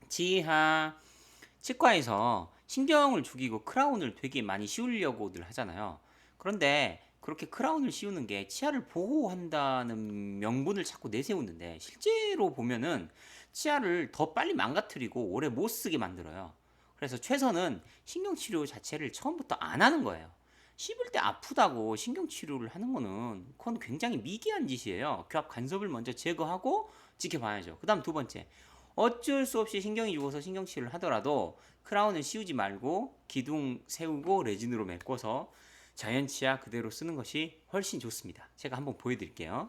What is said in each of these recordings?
치아 치과에서 신경을 죽이고 크라운을 되게 많이 씌우려고들 하잖아요. 그런데 그렇게 크라운을 씌우는 게 치아를 보호한다는 명분을 자꾸 내세우는데 실제로 보면은 치아를 더 빨리 망가뜨리고 오래 못 쓰게 만들어요. 그래서 최선은 신경치료 자체를 처음부터 안 하는 거예요. 씹을 때 아프다고 신경치료를 하는 거는 그건 굉장히 미개한 짓이에요. 교합 간섭을 먼저 제거하고 지켜봐야죠. 그 다음 두 번째, 어쩔 수 없이 신경이 죽어서 신경치료를 하더라도 크라운을 씌우지 말고 기둥 세우고 레진으로 메꿔서 자연치아 그대로 쓰는 것이 훨씬 좋습니다. 제가 한번 보여드릴게요.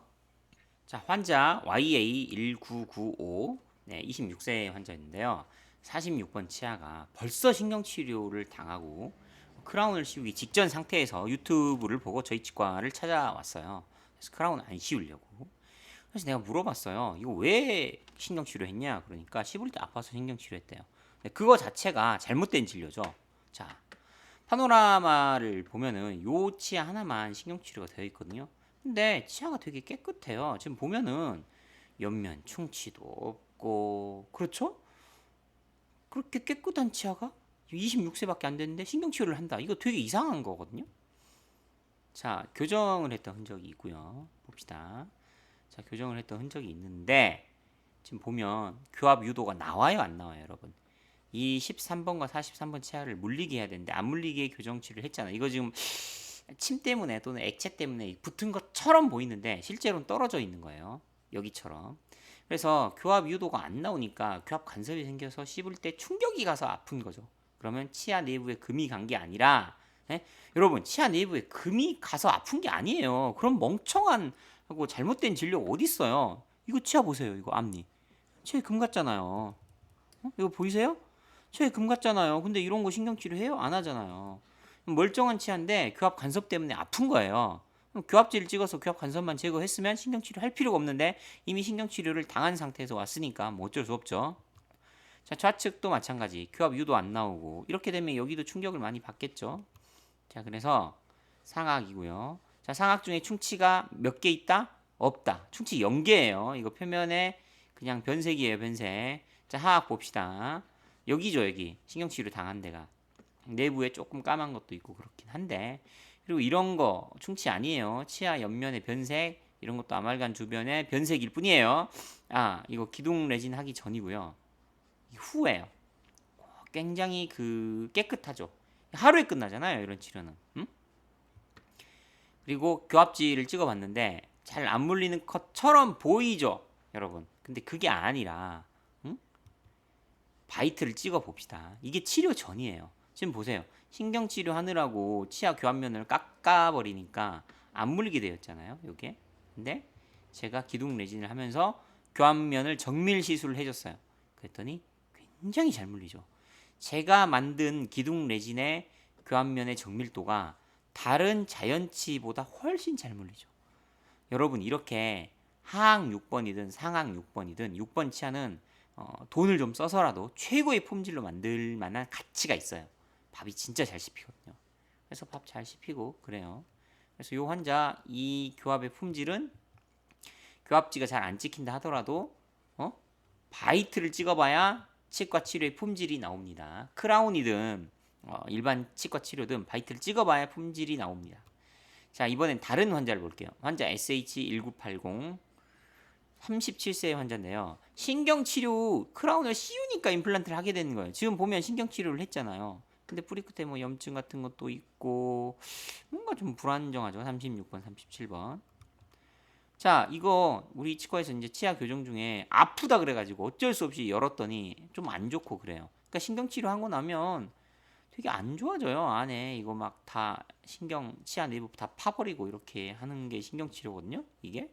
자, 환자 YA1995, 네, 26세 환자인데요. 46번 치아가 벌써 신경치료를 당하고 크라운을 씌우기 직전 상태에서 유튜브를 보고 저희 치과를 찾아왔어요. 그래서 크라운 안 씌우려고. 그래서 내가 물어봤어요. 이거 왜 신경치료 했냐? 그러니까 씹을 때 아파서 신경치료 했대요. 그거 자체가 잘못된 진료죠. 자, 파노라마를 보면은 요 치아 하나만 신경치료가 되어 있거든요. 근데 치아가 되게 깨끗해요. 지금 보면은 옆면 충치도 없고, 그렇죠? 그렇게 깨끗한 치아가 26세밖에 안 됐는데 신경치료를 한다. 이거 되게 이상한 거거든요. 자, 교정을 했던 흔적이 있고요. 봅시다. 자, 교정을 했던 흔적이 있는데 지금 보면 교합 유도가 나와요, 안 나와요, 여러분? 이 13번과 43번 치아를 물리게 해야 되는데 안 물리게 교정치료를 했잖아요. 이거 지금 침 때문에 또는 액체 때문에 붙은 것처럼 보이는데 실제로는 떨어져 있는 거예요. 여기처럼. 그래서 교합 유도가 안 나오니까 교합 간섭이 생겨서 씹을 때 충격이 가서 아픈 거죠. 그러면 치아 내부에 금이 간 게 아니라, 예? 여러분, 치아 내부에 금이 가서 아픈 게 아니에요. 그럼 멍청한 하고 잘못된 진료가 어디 있어요? 이거 치아 보세요. 이거 앞니. 치아에 금 같잖아요. 이거 보이세요? 치아에 금 같잖아요. 근데 이런 거 신경치료 해요? 안 하잖아요. 멀쩡한 치아인데 교합 간섭 때문에 아픈 거예요. 그럼 교합지를 찍어서 교합 간섭만 제거했으면 신경치료 할 필요가 없는데 이미 신경치료를 당한 상태에서 왔으니까 뭐 어쩔 수 없죠. 자, 좌측도 마찬가지. 교합 유도 안 나오고 이렇게 되면 여기도 충격을 많이 받겠죠. 자, 그래서 상악이고요. 자, 상악 중에 충치가 몇 개 있다? 없다. 충치 0개예요. 이거 표면에 그냥 변색이에요, 변색. 자, 하악 봅시다. 여기죠, 여기. 신경치료 당한 데가. 내부에 조금 까만 것도 있고 그렇긴 한데. 그리고 이런 거 충치 아니에요. 치아 옆면에 변색, 이런 것도 아말간 주변에 변색일 뿐이에요. 아, 이거 기둥 레진 하기 전이고요. 후에요. 굉장히 깨끗하죠. 하루에 끝나잖아요, 이런 치료는. 응? 그리고 교합지를 찍어봤는데 잘 안 물리는 것처럼 보이죠, 여러분. 근데 그게 아니라, 응? 바이트를 찍어 봅시다. 이게 치료 전이에요. 지금 보세요. 신경치료 하느라고 치아 교합면을 깎아버리니까 안 물리게 되었잖아요, 요게. 근데 제가 기둥 레진을 하면서 교합면을 정밀 시술을 해줬어요. 그랬더니 굉장히 잘 물리죠. 제가 만든 기둥 레진의 교합면의 정밀도가 다른 자연치보다 훨씬 잘 물리죠. 여러분, 이렇게 하악 6번이든 상악 6번이든 6번 치아는 돈을 좀 써서라도 최고의 품질로 만들 만한 가치가 있어요. 밥이 진짜 잘 씹히거든요. 그래서 밥 잘 씹히고 그래요. 그래서 이 환자 이 교합의 품질은 교합지가 잘 안 찍힌다 하더라도 바이트를 찍어봐야 치과 치료의 품질이 나옵니다. 크라운이든 일반 치과 치료든 바이트를 찍어봐야 품질이 나옵니다. 자, 이번엔 다른 환자를 볼게요. 환자 SH1980 37세 환자인데요. 신경치료 크라운을 씌우니까 임플란트를 하게 되는 거예요. 지금 보면 신경치료를 했잖아요. 근데 뿌리 끝에 뭐 염증 같은 것도 있고 뭔가 좀 불안정하죠. 36번, 37번. 자, 이거 우리 치과에서 이제 치아 교정 중에 아프다 그래가지고 어쩔 수 없이 열었더니 좀 안 좋고 그래요. 그러니까 신경치료 하고 나면 되게 안 좋아져요. 안에 이거 막 다 신경 치아 내부 다 파버리고 이렇게 하는 게 신경치료거든요. 이게.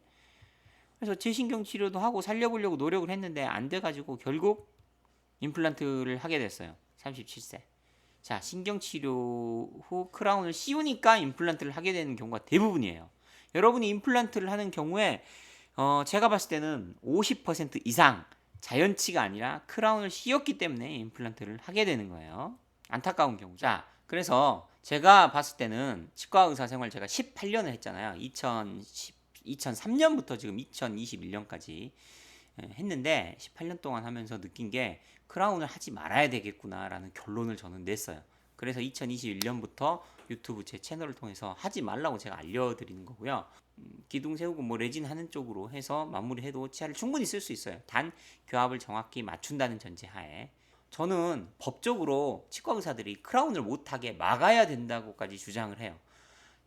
그래서 재신경치료도 하고 살려보려고 노력을 했는데 안 돼가지고 결국 임플란트를 하게 됐어요. 37세. 자, 신경치료 후 크라운을 씌우니까 임플란트를 하게 되는 경우가 대부분이에요. 여러분이 임플란트를 하는 경우에 제가 봤을 때는 50% 이상 자연치가 아니라 크라운을 씌웠기 때문에 임플란트를 하게 되는 거예요. 안타까운 경우. 자, 그래서 제가 봤을 때는 치과 의사 생활 제가 18년을 했잖아요. 2003년부터 지금 2021년까지 했는데 18년 동안 하면서 느낀 게 크라운을 하지 말아야 되겠구나라는 결론을 저는 냈어요. 그래서 2021년부터 유튜브 제 채널을 통해서 하지 말라고 제가 알려드리는 거고요. 기둥 세우고 뭐 레진 하는 쪽으로 해서 마무리해도 치아를 충분히 쓸 수 있어요. 단 교합을 정확히 맞춘다는 전제하에. 저는 법적으로 치과 의사들이 크라운을 못하게 막아야 된다고까지 주장을 해요.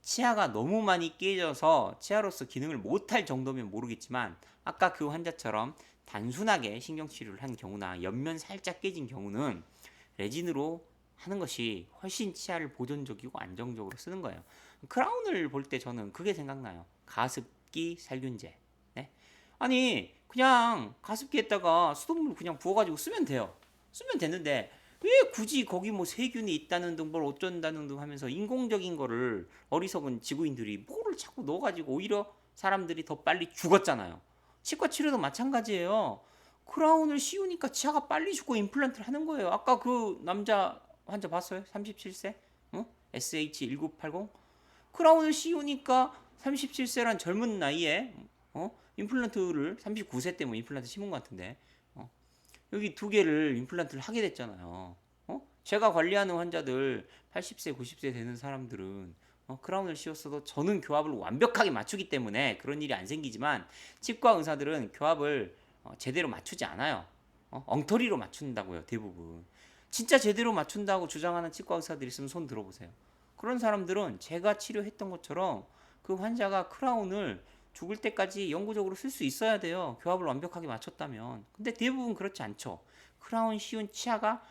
치아가 너무 많이 깨져서 치아로서 기능을 못할 정도면 모르겠지만 아까 그 환자처럼 단순하게 신경치료를 한 경우나 옆면 살짝 깨진 경우는 레진으로 하는 것이 훨씬 치아를 보존적이고 안정적으로 쓰는 거예요. 크라운을 볼 때 저는 그게 생각나요. 가습기 살균제. 네? 아니 그냥 가습기에다가 수돗물 그냥 부어가지고 쓰면 돼요. 쓰면 되는데 왜 굳이 거기 뭐 세균이 있다는 등 뭘 어쩐다는 등 하면서 인공적인 거를 어리석은 지구인들이 뭐를 자꾸 넣어가지고 오히려 사람들이 더 빨리 죽었잖아요. 치과 치료도 마찬가지예요. 크라운을 씌우니까 치아가 빨리 죽고 임플란트를 하는 거예요. 아까 그 남자 환자 봤어요? 37세? 어? SH1980? 크라운을 씌우니까 37세란 젊은 나이에 임플란트를 39세 때 뭐 임플란트 심은 것 같은데 여기 두 개를 임플란트를 하게 됐잖아요. 제가 관리하는 환자들 80세, 90세 되는 사람들은 크라운을 씌웠어도 저는 교합을 완벽하게 맞추기 때문에 그런 일이 안 생기지만 치과 의사들은 교합을 제대로 맞추지 않아요. 엉터리로 맞춘다고요, 대부분. 진짜 제대로 맞춘다고 주장하는 치과 의사들 있으면 손 들어보세요. 그런 사람들은 제가 치료했던 것처럼 그 환자가 크라운을 죽을 때까지 영구적으로 쓸 수 있어야 돼요. 교합을 완벽하게 맞췄다면. 근데 대부분 그렇지 않죠. 크라운 씌운 치아가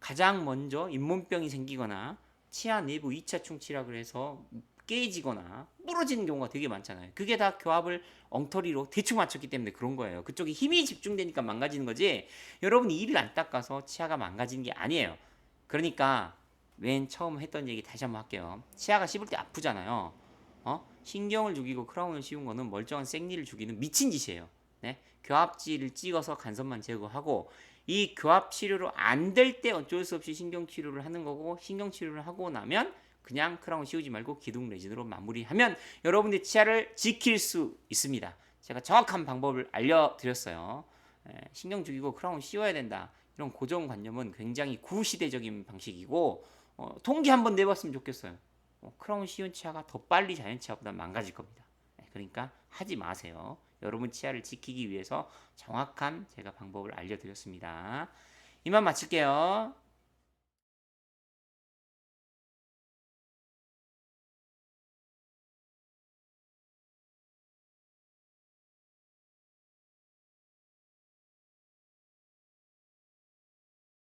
가장 먼저 잇몸병이 생기거나 치아 내부 2차 충치라 해서 깨지거나 부러지는 경우가 되게 많잖아요. 그게 다 교합을 엉터리로 대충 맞췄기 때문에 그런 거예요. 그쪽에 힘이 집중되니까 망가지는 거지. 여러분이 이를 안 닦아서 치아가 망가지는 게 아니에요. 그러니까 맨 처음 했던 얘기 다시 한번 할게요. 치아가 씹을 때 아프잖아요. 신경을 죽이고 크라운을 씌운 거는 멀쩡한 생리를 죽이는 미친 짓이에요. 네? 교합지를 찍어서 간섭만 제거하고 이 교합 치료로 안 될 때 어쩔 수 없이 신경 치료를 하는 거고 신경 치료를 하고 나면 그냥 크라운 씌우지 말고 기둥 레진으로 마무리하면 여러분의 치아를 지킬 수 있습니다. 제가 정확한 방법을 알려드렸어요. 신경 죽이고 크라운 씌워야 된다. 이런 고정관념은 굉장히 구시대적인 방식이고 통계 한번 내봤으면 좋겠어요. 크라운 씌운 치아가 더 빨리 자연 치아보다 망가질 겁니다. 그러니까 하지 마세요. 여러분 치아를 지키기 위해서 정확한 제가 방법을 알려드렸습니다. 이만 마칠게요.